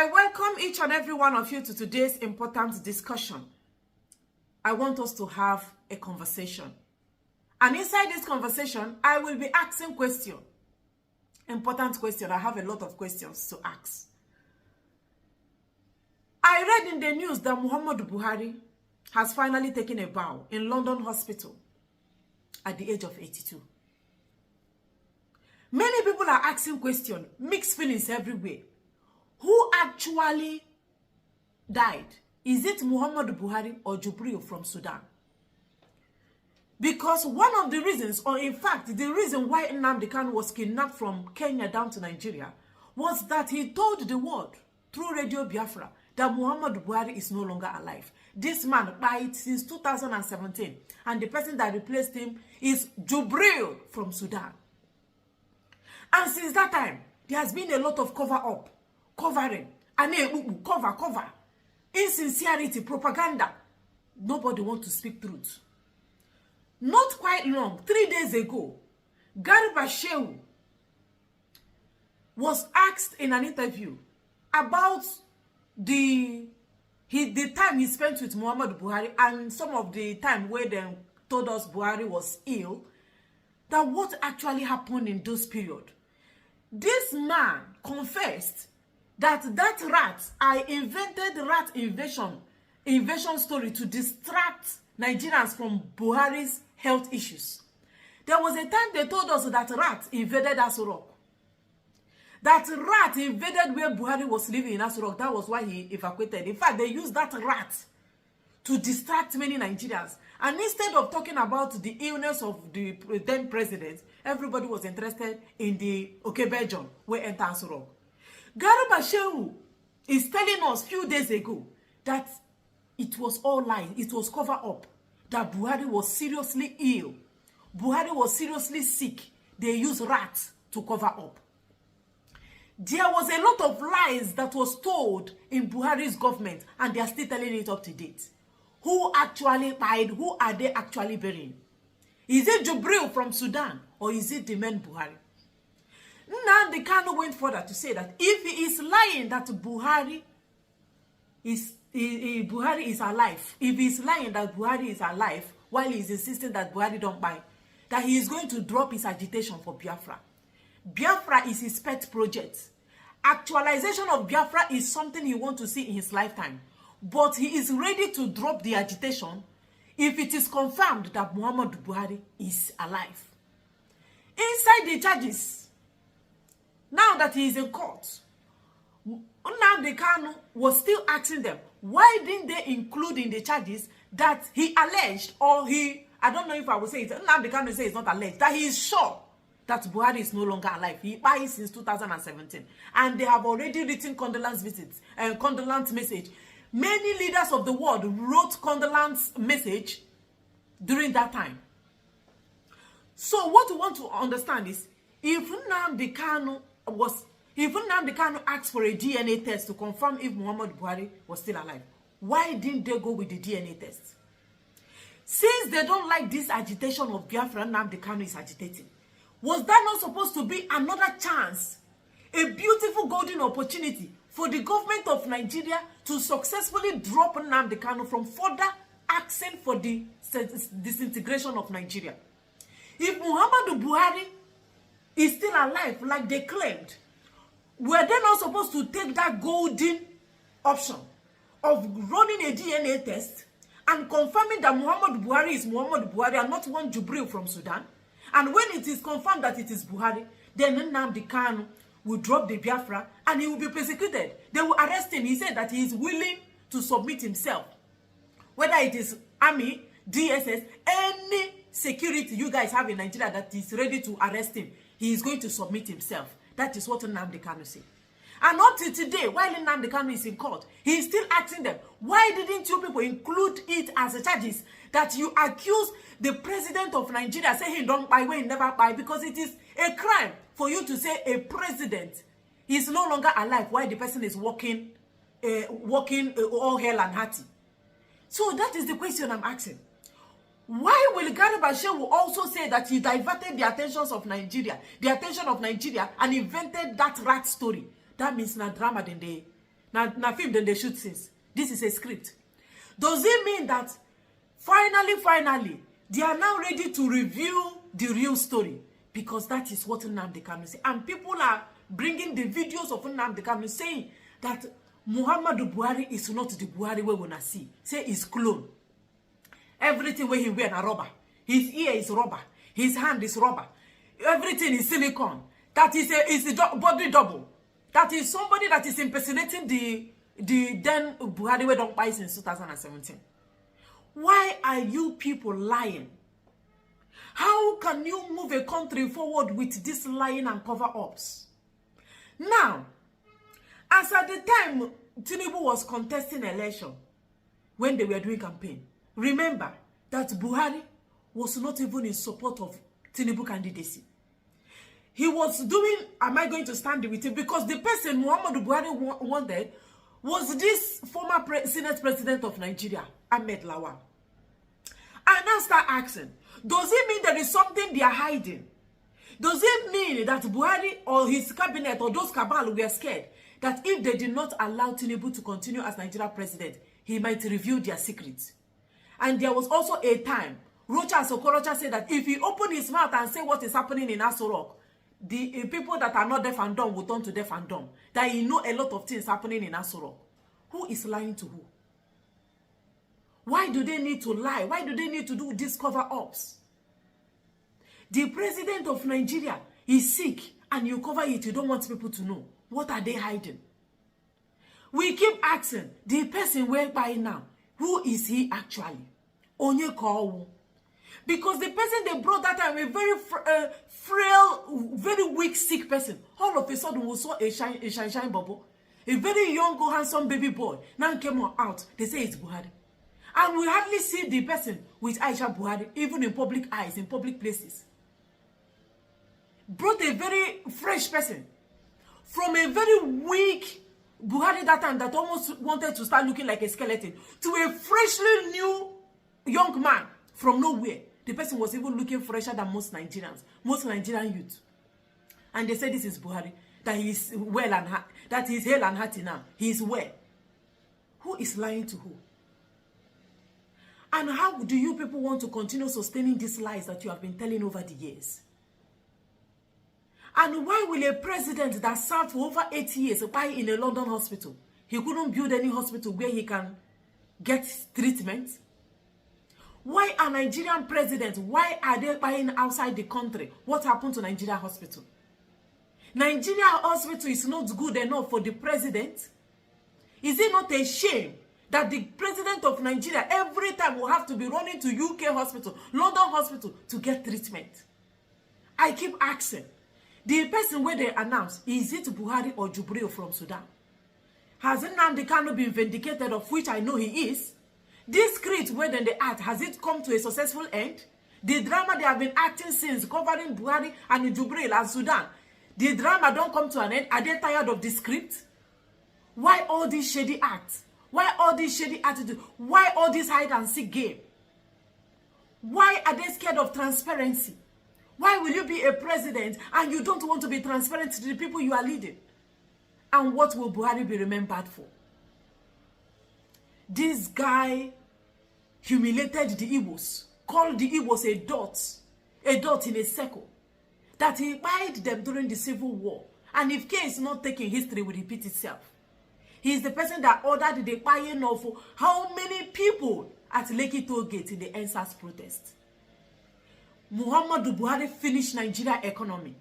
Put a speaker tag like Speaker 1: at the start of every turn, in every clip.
Speaker 1: I welcome each and every one of you to today's important discussion. I want us to have a conversation. And inside this conversation, I will be asking questions. Important question. I have a lot of questions to ask. I read in the news that Muhammadu Buhari has finally taken a bow in London hospital at the age of 82. Many people are asking questions, mixed feelings everywhere. Who actually died? Is it Muhammadu Buhari or Jubirl from Sudan? Because one of the reasons, or in fact, the reason why Nnamdi Kanu was kidnapped from Kenya down to Nigeria was that he told the world through Radio Biafra that Muhammadu Buhari is no longer alive. This man died since 2017, and the person that replaced him is Jubirl from Sudan. And since that time, there has been a lot of covering, cover, insincerity, propaganda. Nobody wants to speak truth. Not quite long, 3 days ago, Garba Shehu was asked in an interview about the time he spent with Muhammadu Buhari and some of the time where they told us Buhari was ill, that what actually happened in those periods. This man confessed that I invented rat invasion story to distract Nigerians from Buhari's health issues. There was a time they told us that rat invaded Aso Rock. That rat invaded where Buhari was living in Aso Rock. That was why he evacuated. In fact, they used that rat to distract many Nigerians. And instead of talking about the illness of the then president, everybody was interested in the Okebejon where enter Aso Rock. Garba Shehu is telling us a few days ago that it was all lies. It was covered up. That Buhari was seriously ill. Buhari was seriously sick. They used rats to cover up. There was a lot of lies that was told in Buhari's government, and they are still telling it up to date. Who actually died? Who are they actually burying? Is it Jubirl from Sudan, or is it the man Buhari? Nnamdi Kanu went further to say that if he is lying that Buhari is alive, if he is lying that Buhari is alive while he is insisting that Buhari don't buy, that he is going to drop his agitation for Biafra. Biafra is his pet project. Actualization of Biafra is something he wants to see in his lifetime. But he is ready to drop the agitation if it is confirmed that Muhammadu Buhari is alive. Inside the charges, now that he is in court, Nnamdi Kanu was still asking them, why didn't they include in the charges that he alleged, or I don't know if I would say it, Nnamdi Kanu says it's not alleged, that he is sure that Buhari is no longer alive. He died since 2017. And they have already written condolence visits and condolence message. Many leaders of the world wrote condolence message during that time. So what we want to understand is, if Nnamdi Kanu asked for a DNA test to confirm if Muhammadu Buhari was still alive, why didn't they go with the DNA test? Since they don't like this agitation of Biafra, Nnamdi Kanu is agitating. Was that not supposed to be another chance, a beautiful golden opportunity for the government of Nigeria to successfully drop Nnamdi Kanu from further asking for the disintegration of Nigeria? If Muhammadu Buhari is still alive, like they claimed, were they not supposed to take that golden option of running a DNA test and confirming that Muhammadu Buhari is Muhammadu Buhari and not one Jubirl from Sudan? And when it is confirmed that it is Buhari, then Nnamdi Kanu will drop the Biafra and he will be persecuted. They will arrest him. He said that he is willing to submit himself. Whether it is army, DSS, any security you guys have in Nigeria that is ready to arrest him, he is going to submit himself. That is what Nnamdi Kanu said. And up to today, while Nnamdi Kanu is in court, he is still asking them, why didn't you people include it as a charges that you accuse the president of Nigeria, say he don't buy when he never buy, because it is a crime for you to say a president is no longer alive while the person is walking all hell and hearty. So that is the question I'm asking. Why will Garba Shehu also say that he diverted the attention of Nigeria and invented that rat story? That means na drama then Now film then they shoot since. This is a script. Does it mean that finally, they are now ready to reveal the real story? Because that is what Nnamdi Kanu say. And people are bringing the videos of Nnamdi Kanu saying that Muhammadu Buhari is not the Buhari we wanna see. Say he's clone. Everything where he wear a rubber. His ear is rubber. His hand is rubber. Everything is silicone. That is a body double. That is somebody that is impersonating the then Buhari we don't buy since 2017. Why are you people lying? How can you move a country forward with this lying and cover-ups? Now, as at the time Tinubu was contesting election, when they were doing campaign, remember that Buhari was not even in support of Tinubu candidacy. He was doing, am I going to stand with him? Because the person Muhammadu Buhari wanted was this former Senate President of Nigeria, Ahmed Lawal. I now start asking, does it mean there is something they are hiding? Does it mean that Buhari or his cabinet or those cabals were scared that if they did not allow Tinubu to continue as Nigeria president, he might reveal their secrets? And there was also a time, Rocha Sokorocha said that if he opened his mouth and say what is happening in Aso Rock, the people that are not deaf and dumb will turn to deaf and dumb. That he know a lot of things happening in Aso Rock. Who is lying to who? Why do they need to lie? Why do they need to do these cover-ups? The president of Nigeria is sick and you cover it. You don't want people to know. What are they hiding? We keep asking, the person we're buying now, who is he actually? Onye Kowu. Because the person they brought that time, a very frail, very weak, sick person, all of a sudden we saw a shine bubble. A very young, handsome baby boy now came out. They say it's Buhari. And we hardly see the person with Aisha Buhari, even in public eyes, in public places. Brought a very fresh person from a very weak Buhari that time that almost wanted to start looking like a skeleton to a freshly new young man from nowhere. The person was even looking fresher than most Nigerians, most Nigerian youth. And they said this is Buhari, that he is well and that he is hale and hearty now. He is well. Who is lying to who? And how do you people want to continue sustaining these lies that you have been telling over the years? And why will a president that served for over 8 years buy in a London hospital? He couldn't build any hospital where he can get treatment. Why are Nigerian presidents, why are they buying outside the country? What happened to Nigeria hospital? Nigeria hospital is not good enough for the president. Is it not a shame that the president of Nigeria every time will have to be running to UK hospital, London hospital to get treatment? I keep asking, the person where they announce, is it Buhari or jubirl from Sudan? Has Nnamdi Kanu been vindicated, of which I know he is? This script where then they act, has it come to a successful end? The drama they have been acting since, covering Buhari and jubirl and Sudan, the drama don't come to an end. Are they tired of the script? Why all these shady acts? Why all this shady attitude? Why all this hide and seek game? Why are they scared of transparency? Why will you be a president and you don't want to be transparent to the people you are leading? And what will Buhari be remembered for? This guy humiliated the Igbos, called the Igbos a dot in a circle, that he buyed them during the Civil War. And if care is not taken, history will repeat itself. He is the person that ordered the buying of how many people at Lekki Toll Gate in the NSAS protest. Muhammadu Buhari finished Nigeria economy.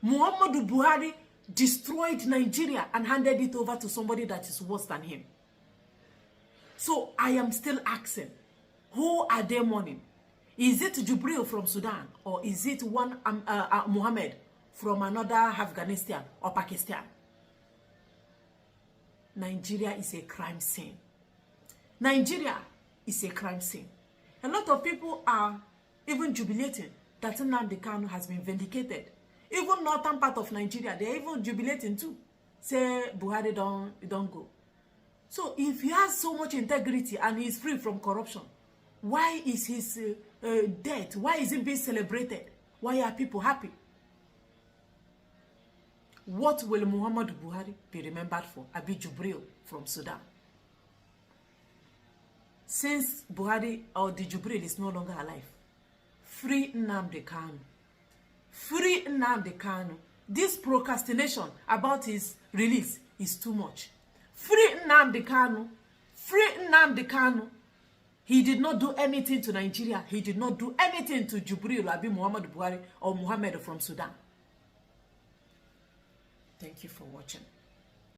Speaker 1: Muhammadu Buhari destroyed Nigeria and handed it over to somebody that is worse than him. So I am still asking, who are they mourning? Is it jubirl from Sudan, or is it one Muhammad from another Afghanistan or Pakistan? Nigeria is a crime scene. Nigeria is a crime scene. A lot of people are even jubilating that Nnamdi Kanu has been vindicated. Even northern part of Nigeria, they are even jubilating too. Say Buhari don't go. So if he has so much integrity and he is free from corruption, why is his death? Why is it being celebrated? Why are people happy? what will Muhammadu Buhari be remembered for? Abi Jubirl from Sudan. Since Buhari or the Jubirl is no longer alive, free Nnamdi Kanu. Free Nnamdi Kanu. This procrastination about his release is too much. Free Nnamdi Kanu. Free Nnamdi Kanu. He did not do anything to Nigeria. He did not do anything to Jubirl, Abi Muhammadu Buhari or Muhammad from Sudan. Thank you for watching.